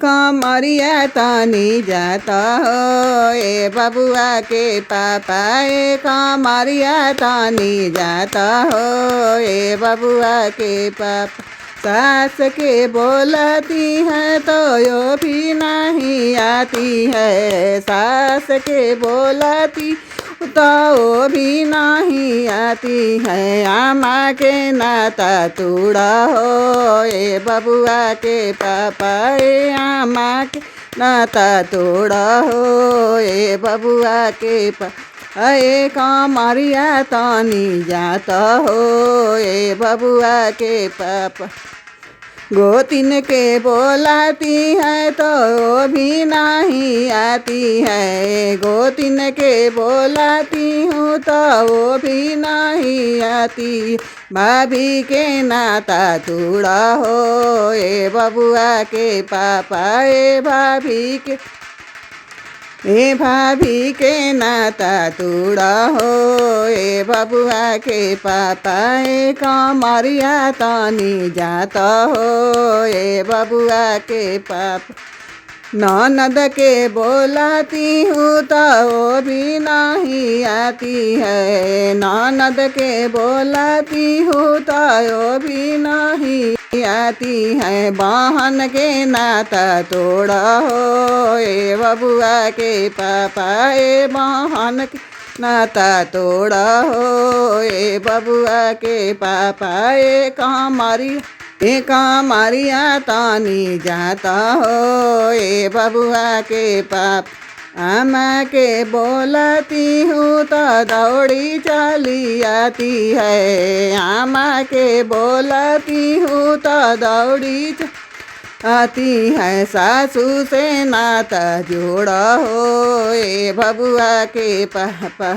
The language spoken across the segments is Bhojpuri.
कमरिया तनी जाता हो ए बबुआ के पापा ए कमरिया तनी जाता हो ए बबुआ के पापा। सास के बोलती है तो यो भी नहीं आती है, सास के बोलती तो वो भी नहीं आती है। आमा के नाता तूड़ा हो ए बबुआ के पापा ए आमा के नाता तोड़ा हो ए बबुआ के पापा। ए कमरिया तनी जाता हो ए बबुआ के पापा। गोतिन के बोलाती है तो वो भी नहीं आती है, गोतिन के बोलाती हूँ तो वो भी नहीं आती। भाभी के नाता तूड़ा हो ए बबुआ के पापा ए भाभी के नाता तूड़ा हो ए बबुआ के पापा। ए कमरिया तनी जाता हो ए बबुआ के पापा। ननद के बोलाती हूँ तो वो भी नहीं आती है, ननद के बोलाती हूँ तो वो भी नहीं आती है। बहन के नाता तोड़ा हो ए बबुआ के पापा ए बहन के नाता तोड़ा हो ए बबुआ के पापा। ए कमरिया तनी जाता हो ए बबुआ के पापा। आमा के बोलती हूँ तो दौड़ी चली आती है, आमा के बोलती हूँ तो दौड़ी आती है। सासू से नाता जोड़ा हो ए बबुआ के पापा।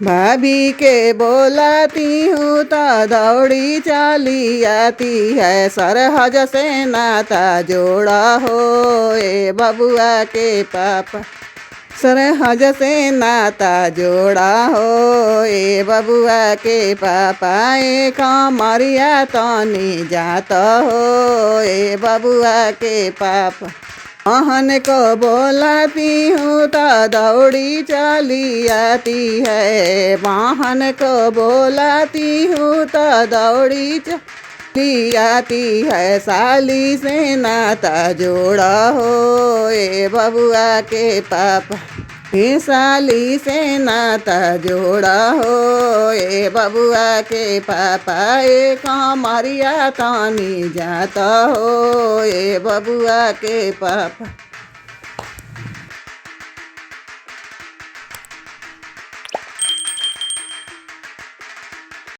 भाभी के बोलाती हूँ तो दौड़ी चली आती है। सरहज से नाता जोड़ा हो ए बबुआ के पापा, सरहज से नाता जोड़ा हो ए बबुआ के पापा। ए कमरिया तनी जाता हो ए बबुआ के पापा। बहन को बोलाती हूँ तो दौड़ी चली आती है, बहन को बोलाती हूँ तो दौड़ी चली आती है। साली से नाता जोड़ा हो ए बबुआ के पापा, ए साली से नाता जोड़ा हो ए बबुआ के पापा। ए कमरिया तनी जाता हो ए बबुआ के पापा।